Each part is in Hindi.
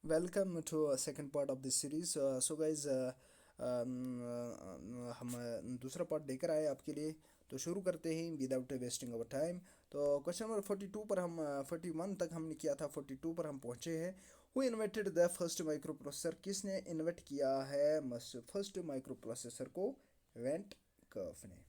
Welcome to a second part of this series. So guys, हम दूसरा पार्ट लेकर आए आपके लिए। तो शुरू करते हैं विदाउट वेस्टिंग अवर टाइम। तो क्वेश्चन नंबर 42 पर हम 41 तक हमने किया था, 42 पर हम पहुंचे हैं। Who invented the first micro processor? किसने इन्वेंट किया है फर्स्ट माइक्रो प्रोसेसर को? वेंट कर्फ ने।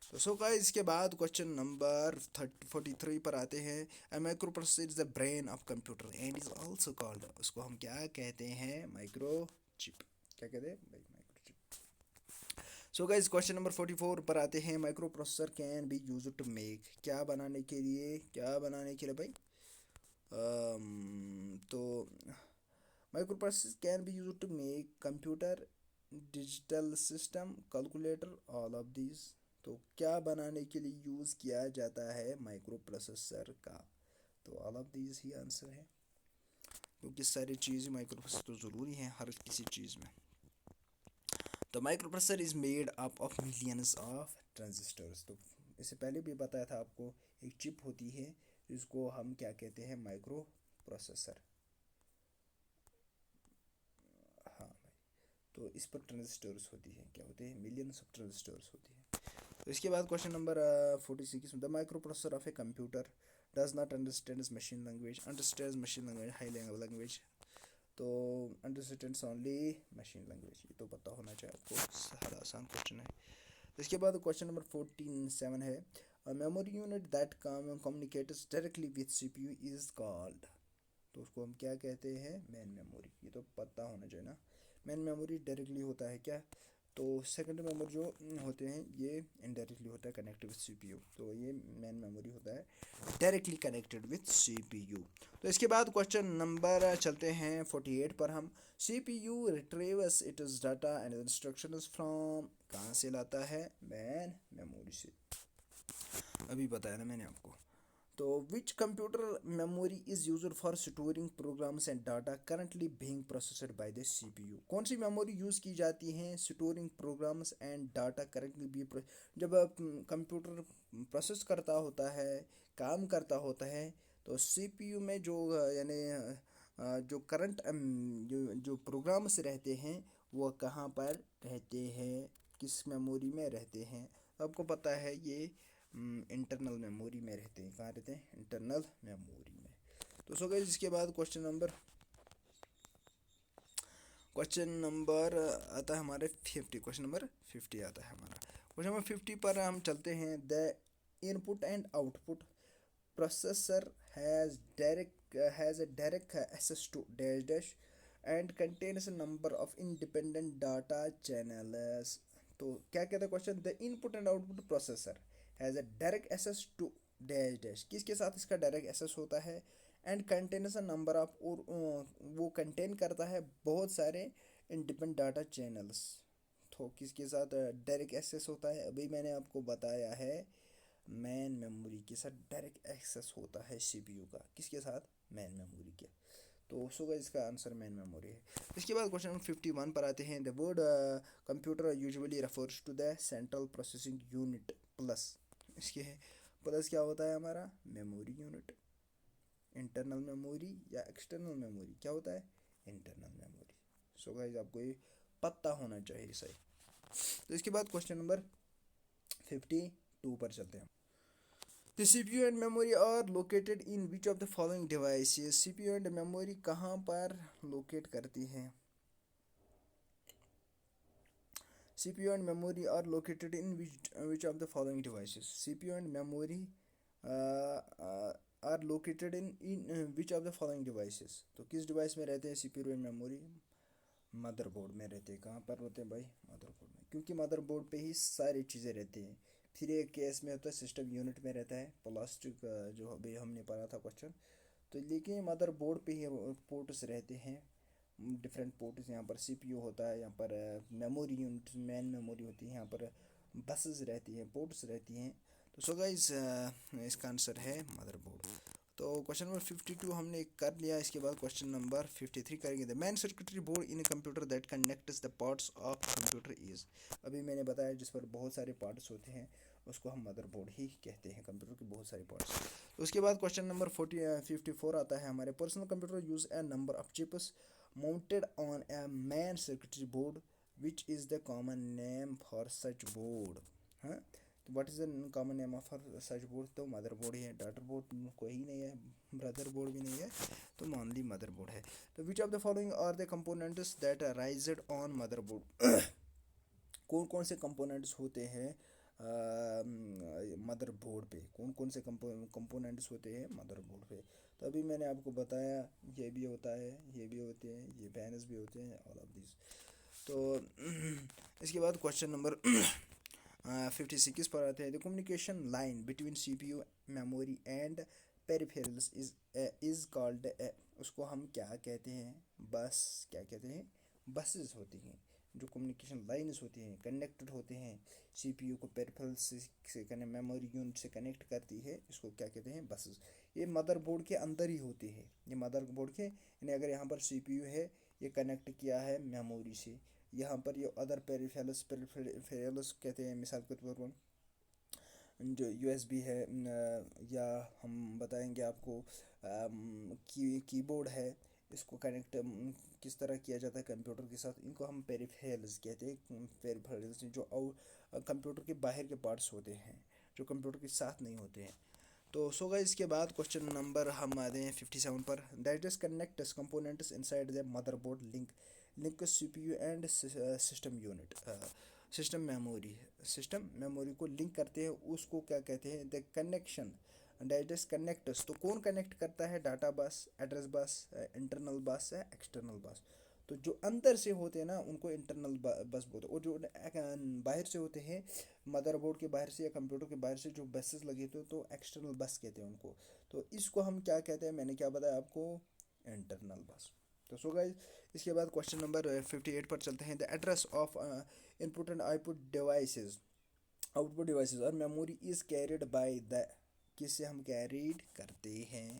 तो सो गाइस, इसके बाद क्वेश्चन नंबर 43 पर आते हैं। A microprocessor is the brain of computer and is also called, उसको हम क्या कहते हैं? Microchip. क्या कहते हैं भाई? Microchip. So guys, question number 44 पर आते हैं। Microprocessor can be use to make, क्या बनाने के लिए? क्या बनाने के लिए भाई? तो microprocessor can be use to make computer, digital system, calculator, all of these. तो क्या बनाने के लिए यूज़ किया जाता है माइक्रो प्रोसेसर का? तो all of these he answer है, क्योंकि सारी चीज़ माइक्रो प्रोसेसर तो ज़रूरी है हर किसी चीज़ में। तो micro processor is made up of millions of transistors. तो इससे पहले भी बताया था आपको, एक चिप होती है जिसको हम क्या कहते हैं? Micro processor. हाँ भाई। तो इस पर ट्रांजिस्टर्स होती है, क्या होते हैं? मिलियंस ऑफ ट्रांजिस्टर्स होती है। तो इसके बाद question number 46, the micro processor of a computer does not understand machine language, understand machine language, high language. तो अंडरस्टैंड्स ओनली मशीन लैंग्वेज, ये तो पता होना चाहिए आपको, सारा आसान क्वेश्चन है। तो इसके बाद क्वेश्चन नंबर 47 है। Memory unit that communicates directly with CPU is called. तो उसको हम क्या कहते हैं? मेन मेमोरी, ये तो पता होना चाहिए ना। मेन मेमोरी डायरेक्टली होता है क्या? तो सेकेंडरी मेमोरी जो होते हैं ये इनडायरेक्टली होता है कनेक्टेड विथ सीपीयू। तो ये मेन मेमोरी होता है डायरेक्टली कनेक्टेड विथ सीपीयू। तो इसके बाद क्वेश्चन नंबर चलते हैं 48 पर हम। CPU retrieves it's data and instructions from, कहाँ से लाता है? मेन मेमोरी से। अभी बताया ना मैंने आपको। तो which computer memory is used for storing programs and data currently being processed by the CPU? कौन सी मेमोरी यूज़ की जाती है storing programs and data currently be, जब कंप्यूटर प्रोसेस करता होता है, काम करता होता है, तो सीपीयू में जो यानी जो करंट जो प्रोग्राम्स रहते हैं वो कहाँ पर रहते हैं? किस मेमोरी में रहते हैं? आपको पता है ये इंटरनल मेमोरी में रहते हैं। कहाँ रहते हैं? इंटरनल मेमोरी में। तो सो गाइस, इसके बाद क्वेश्चन नंबर आता है हमारे 50। क्वेश्चन नंबर 50 आता है हमारा। क्वेश्चन नंबर 50 पर हम चलते हैं। The input and output processor has a direct access to dash dash and contains a number of independent data channels। तो क्या कहता है question? The input and output processor has a direct access to dash dash, किसके साथ इसका डायरेक्ट एक्सेस होता है? And contains a number of, और वो कंटेन करता है बहुत सारे इंडिपेंडेंट डाटा चैनल्स। तो किसके साथ डायरेक्ट एक्सेस होता है? अभी मैंने आपको बताया है, मैन मेमोरी के साथ डायरेक्ट एक्सेस होता है सीपीयू का। किसके साथ? मैन मेमोरी के। तो सो गाइस, इसका आंसर मैन मेमोरी है। इसके बाद क्वेश्चन नंबर 51 पर आते हैं। The word computer usually refers to the central processing unit plus. इसके है प्लस क्या होता है हमारा? Memory unit. इंटरनल मेमोरी या एक्सटर्नल मेमोरी, क्या होता है? Internal memory. सो गाइस, आपको ये पता होना चाहिए सही। तो इसके बाद क्वेश्चन नंबर 52 पर चलते हैं। The CPU and memory are located in which of the following devices? CPU and memory कहाँ पर लोकेट करती हैं? CPU and memory are located in which of the following devices? CPU and memory are located in which of the following devices? तो किस डिवाइस में रहते हैं CPU and memory? मदरबोर्ड में रहते हैं। कहाँ पर होते हैं भाई? मदरबोर्ड में, क्योंकि मदरबोर्ड पे ही सारी चीज़ें रहती हैं। फिर एक केस में होता है सिस्टम यूनिट में रहता है प्लास्टिक, जो अभी हमने पढ़ा था क्वेश्चन। तो लेकिन मदरबोर्ड पे ही पोर्ट्स रहते हैं, डिफरेंट पोर्ट्स। यहाँ पर सीपीयू होता है, यहाँ पर मेमोरी यूनिट मैन मेमोरी होती है, यहाँ पर बसेस रहती हैं, पोर्ट्स रहती हैं। तो सो गाइस, इसका आंसर है मदरबोर्ड। तो क्वेश्चन नंबर 52 हमने कर लिया। इसके बाद क्वेश्चन नंबर 53 करेंगे। The main circuitry board in computer that connects the parts of computer is, अभी मैंने बताया जिस पर बहुत सारे पार्ट्स होते हैं उसको हम मदरबोर्ड ही कहते हैं, कंप्यूटर के बहुत सारे पार्ट्स। तो उसके बाद क्वेश्चन नंबर 54 आता है हमारे। Personal computer use A number of chips mounted on a main circuitry board, which is the common name for such board. हाँ, तो what is the common name of such board? तो मदर बोर्ड ही है, डाटर बोर्ड कोई नहीं है, ब्रदर बोर्ड भी नहीं है, तो ओनली मदर बोर्ड है. तो which of the following are the components that raised on motherboard? कौन कौन से कंपोनेंट्स होते हैं मदर बोर्ड पे? कौन कौन से कंपोनेंट्स होते हैं मदर बोर्ड पे? तो अभी मैंने आपको बताया, ये भी होता है, ये भी होते हैं, ये फैनस भी होते हैं, ऑल ऑफ दिस. तो इसके बाद क्वेश्चन नंबर 56 पर आते हैं. The communication line between CPU, memory and peripherals is called, उसको हम क्या कहते हैं? बस. क्या कहते हैं? बसेस होती हैं. जो कम्युनिकेशन लाइन्स होती हैं, कनेक्टेड होते हैं, CPU को पेरिफेरल्स से कनेक्ट, मेमोरी यूनिट से कनेक्ट करती है, इसको क्या कहते हैं? बसेस. ये मदरबोर्ड के अंदर ही होती है. ये मदरबोर्ड के, यानी अगर यहाँ पर CPU है, ये कनेक्ट किया है मेमोरी से, यहाँ पर ये अदर पेरिफेरल्स कहते हैं, मिसाल के तौर पर जो USB है, या हम बताएंगे आपको कीबोर्ड है, इसको कनेक्ट किस तरह किया जाता है कंप्यूटर के साथ, इनको हम पेरिफेरल्स कहते हैं. पेरिफेरल्स जो कंप्यूटर के बाहर के पार्ट्स होते हैं, जो कंप्यूटर के साथ नहीं होते हैं. तो सो गाइस, इसके बाद क्वेश्चन नंबर हम आते हैं 57 पर. That is connects components inside the motherboard link CPU and system unit. System memory को लिंक करते हैं, उसको क्या कहते हैं? The connection. That is connects. तो कौन कनेक्ट करता है? डाटा बस, एड्रेस बस, इंटरनल बस है, एक्सटर्नल बस. तो जो अंदर से होते हैं ना, उनको इंटरनल बस बोलते हैं, और जो बाहर से होते हैं, मदरबोर्ड के बाहर से या कंप्यूटर के बाहर से जो बसेस लगे थे, तो एक्सटर्नल बस कहते हैं उनको. तो इसको हम क्या कहते हैं? मैंने क्या बताया आपको? इंटरनल बस. तो सो गाइस, इसके बाद क्वेश्चन नंबर 58 पर चलते हैं. The address of input and output devices और memory is carried by the, किससे हम कैरीड करते हैं?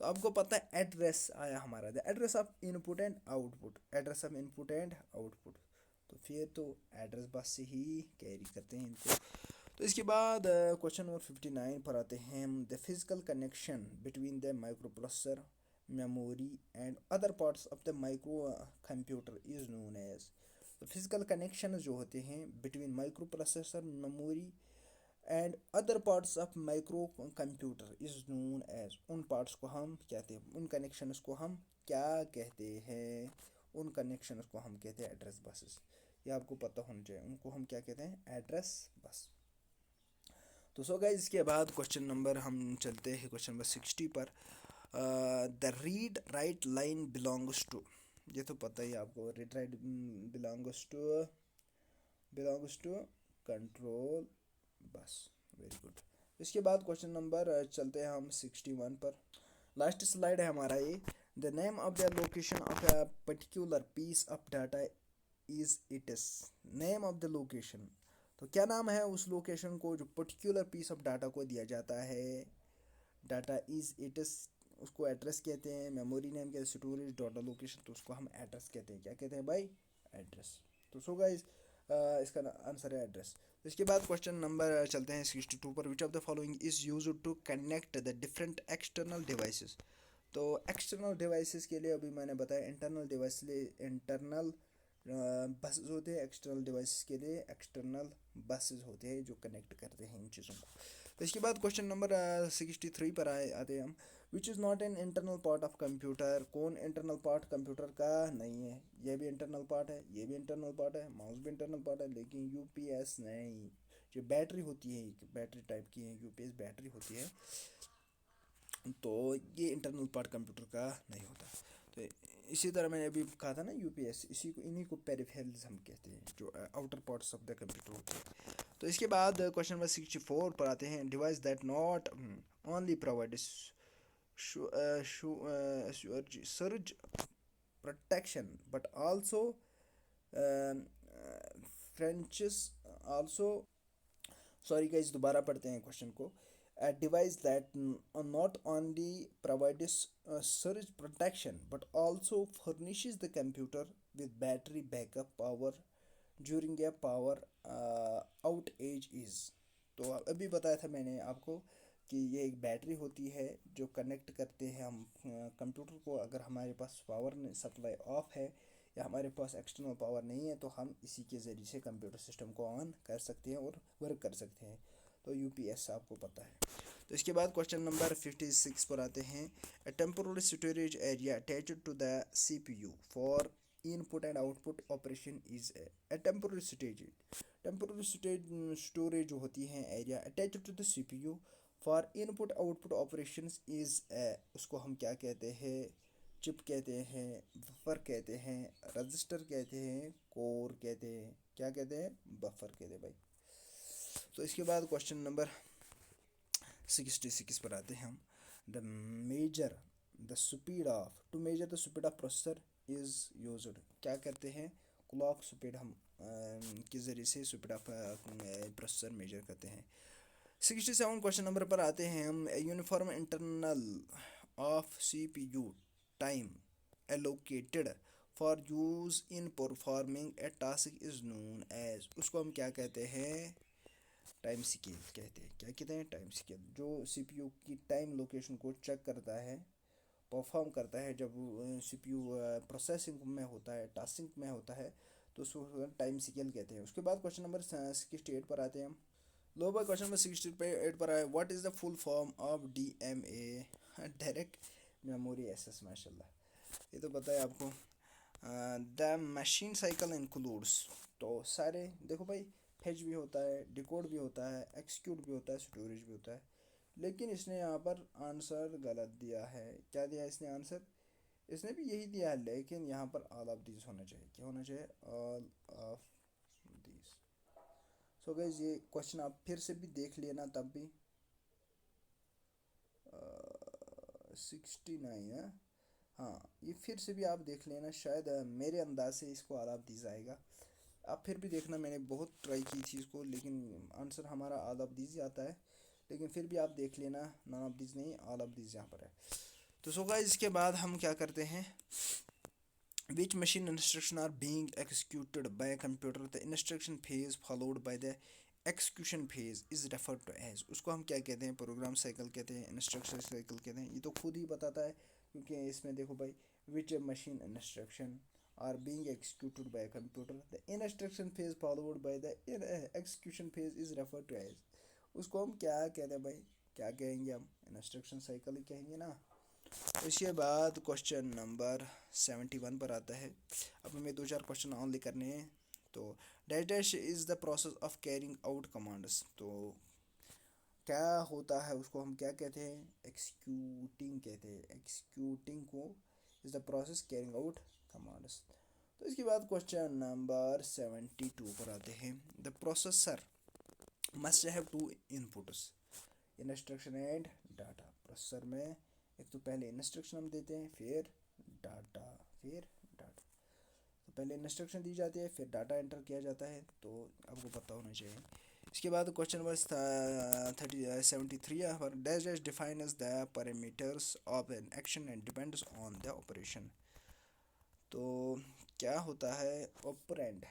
तो आपको पता है एड्रेस आया हमारा, the address of input and output, address of input and output. तो फिर तो एड्रेस बस से ही कैरी करते हैं इनको. तो इसके बाद क्वेश्चन नंबर 59 पर आते हैं. The physical connection between the microprocessor, memory and other parts of the microcomputer is known as. तो फिजिकल कनेक्शन जो होते हैं between microprocessor, memory and other parts of microcomputer is known as, उन पार्ट्स को हम कहते हैं, उन कनेक्शंस को हम क्या कहते हैं? उन कनेक्शंस को हम कहते हैं एड्रेस बसेस. ये आपको पता होना चाहिए, उनको हम क्या कहते हैं? Address bus. तो सो गाइस, इसके बाद क्वेश्चन नंबर हम चलते हैं क्वेश्चन नंबर 60 पर. The read write line belongs to, ये तो पता ही आपको, read write belongs to control bus. Very good. इसके बाद क्वेश्चन नंबर चलते हैं हम 61 पर. लास्ट स्लाइड है हमारा ये. The name of the location of a particular piece of data is its. Name of the location, तो क्या नाम है उस लोकेशन को जो पर्टिकुलर पीस ऑफ डाटा को दिया जाता है? डाटा इज इट्स, उसको एड्रेस कहते हैं. मेमोरी नेम कहते हैं, स्टोरेज, डाटा लोकेशन, तो उसको हम एड्रेस कहते हैं. क्या कहते हैं भाई? एड्रेस. तो सो गाइस, इसका आंसर है एड्रेस. इसके बाद क्वेश्चन नंबर चलते हैं 62 पर. Which of the following is used to connect the different external devices. तो एक्सटर्नल डिवाइसेस के लिए अभी मैंने बताया, इंटरनल डिवाइस लिए इंटरनल बसेस होते हैं, एक्सटर्नल डिवाइसेस के लिए एक्सटर्नल बसेस होते हैं जो कनेक्ट करते हैं इन चीज़ों को. तो इसके बाद क्वेश्चन नंबर 63 पर आते हैं हम. Which is not an internal part of computer. कौन इंटरनल पार्ट कंप्यूटर का नहीं है? ये भी इंटरनल पार्ट है, ये भी इंटरनल पार्ट है, माउस भी इंटरनल पार्ट है, लेकिन UPS नहीं. जो बैटरी होती है, बैटरी टाइप की है, UPS बैटरी होती है, तो ये इंटरनल पार्ट कंप्यूटर का नहीं होता. तो इसी तरह मैंने अभी कहा था ना UPS, इसी को, इन्हीं को पेरिफेरल्स हम कहते हैं, जो outer parts of the computer होते हैं. तो इसके बाद क्वेश्चन नंबर 64 पर आते हैं. Device that not only provide surge protection but also Frenches also. Sorry guys, दोबारा पढ़ते हैं क्वेश्चन को. A device that not only provides surge protection but also furnishes the computer with battery backup power during a power outage is. तो अभी बताया था मैंने आपको कि ये एक बैटरी होती है जो कनेक्ट करते हैं हम कंप्यूटर को। अगर हमारे पास पावर सप्लाई ऑफ है या हमारे पास एक्सटर्नल पावर नहीं है तो हम इसी के ज़रिए से कंप्यूटर सिस्टम को ऑन कर सकते हैं और वर्क कर सकते हैं। तो यूपीएस आपको पता है। तो इसके बाद क्वेश्चन नंबर 56 पर आते हैं। A temporary storage area attached to the CPU for input and output operation is a temporary storage जो होती है area attached to the CPU for input output operations is उसको हम क्या कहते हैं? चिप कहते हैं, बफर कहते हैं, रजिस्टर कहते हैं, कोर कहते हैं, क्या कहते हैं? बफर कहते हैं भाई। तो इसके बाद क्वेश्चन नंबर 66 पर आते हैं हम। The measure the speed of to measure the speed of processor is used, क्या करते हैं? क्लॉक स्पीड हम के ज़रिए से स्पीड ऑफ प्रोसेसर मेजर करते हैं। 67 क्वेश्चन नंबर पर आते हैं हम। Uniform internal of CPU time allocated for use in performing a task is known as, उसको हम क्या कहते हैं? टाइम स्केल कहते हैं। क्या कहते हैं? Time scale. जो सीपीयू की टाइम लोकेशन को चेक करता है, परफॉर्म करता है जब सीपीयू प्रोसेसिंग में होता है, टास्किंग में होता है, तो उसको टाइम स्केल कहते हैं। उसके बाद क्वेश्चन नंबर 68 पर आते हैं हम। लो बाय क्वेश्चन नंबर 68 पर आए। What is the full form of DMA? Direct memory access. माशाल्लाह, ये तो पता है आपको। द मशीन साइकिल इंक्लूड्स, तो सारे देखो भाई, फेच भी होता है, डिकोड भी होता है, एक्सिक्यूट भी होता है, स्टोरेज भी होता है। लेकिन इसने यहाँ पर आंसर गलत दिया है। क्या दिया इसने आंसर? इसने भी यही दिया है, लेकिन यहाँ पर ऑल ऑफ दीज होना चाहिए। क्या होना चाहिए? All of these. So guys, ये क्वेश्चन आप फिर से भी देख लेना, तब भी 69 है। हाँ, ये फिर से भी आप देख लेना, शायद मेरे अंदाज से इसको ऑल ऑफ दीज आएगा। आप फिर भी देखना, मैंने बहुत ट्राई की थी इसको, लेकिन आंसर हमारा ऑल ऑफ दीज आता है। लेकिन फिर भी आप देख लेना, नॉन ऑफ दीज नहीं, ऑल ऑफ दीज यहाँ पर है। तो सो गाइस, इसके बाद हम क्या करते हैं? Which machine instruction are being executed by computer, the instruction phase followed by the execution phase is referred to as, उसको हम क्या कहते हैं? प्रोग्राम साइकिल कहते हैं, इंस्ट्रक्शन साइकिल कहते हैं। ये तो खुद ही बताता है, क्योंकि इसमें देखो भाई, विच machine instruction are being executed by a computer, the instruction phase followed by the execution phase is referred to as, उसको हम क्या कहते हैं भाई? क्या कहेंगे हम? इंस्ट्रक्शन साइकिल ही कहेंगे ना। इसके बाद क्वेश्चन नंबर 71 पर आता है। अब हमें 2-4 क्वेश्चन ऑनली करने हैं। तो dash dash is the process of carrying out commands, तो क्या होता है? उसको हम क्या कहते हैं? एक्सिक्यूटिंग कहते हैं। एक्सिक्यूटिंग को is the process carrying out commands. तो इसके बाद क्वेश्चन नंबर 72 पर आते हैं। The processor must have to inputs, instruction and data. Processor में एक तो पहले इंस्ट्रक्शन हम देते हैं, फिर डाटा, फिर डाटा। तो पहले इंस्ट्रक्शन दी जाती है, फिर डाटा एंटर किया जाता है, तो आपको पता होना चाहिए। इसके बाद क्वेश्चन नंबर 73 पर dash dash define as the parameters of an action and depends on the operation, तो क्या होता है? ऑपरेंड।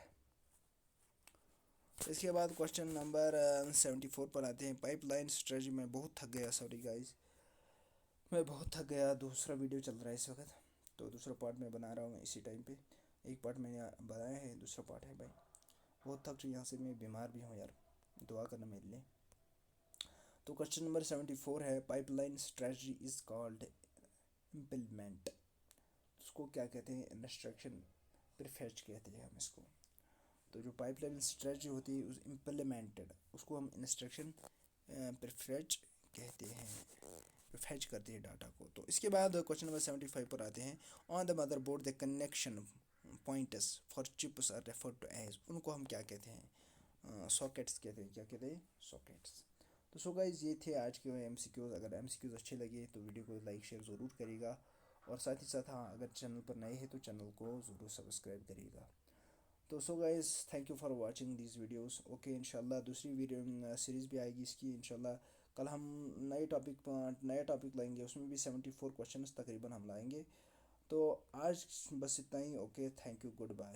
इसके बाद क्वेश्चन नंबर 74 पर आते हैं। पाइपलाइन स्ट्रेटजी में बहुत थक गया, सॉरी गाइस, मैं बहुत थक गया। दूसरा वीडियो चल रहा है इस वक्त, तो दूसरा पार्ट मैं बना रहा हूँ इसी टाइम पे। एक पार्ट मैंने बनाया है, दूसरा पार्ट है भाई। बहुत थक रही, यहाँ से मैं बीमार भी हूँ यार, दुआ करना मेरे लिए। तो क्वेश्चन नंबर 74 है। Pipeline strategy is called implement, उसको क्या कहते हैं? इंस्ट्रक्शन प्रीफेच कहते हैं हम इसको। तो जो पाइपलाइन स्ट्रेटजी होती है उस इम्प्लीमेंटेड, उसको हम इंस्ट्रक्शन प्रीफेच कहते हैं, प्रीफेच करते हैं डाटा को। तो इसके बाद क्वेश्चन नंबर 75 पर आते हैं। On the motherboard the connection points for chips are referred to as, उनको हम क्या कहते हैं? सॉकेट्स कहते हैं। क्या कहते हैं? सॉकेट्स। तो सो गाइस, ये थे आज के एमसीक्यूज। अगर एमसीक्यूज अच्छे लगे तो वीडियो को लाइक शेयर ज़रूर करिएगा, और साथ ही साथ हाँ, अगर चैनल पर नए हैं तो चैनल को ज़रूर सब्सक्राइब करिएगा। तो so guys, thank you for watching these videos. Okay, इंशाल्लाह दूसरी वीडियो सीरीज़ भी आएगी इसकी इंशाल्लाह। कल हम नए टॉपिक लाएंगे, उसमें भी 74 क्वेश्चन तकरीबन हम लाएंगे। तो आज बस इतना ही। Okay, thank you, good bye.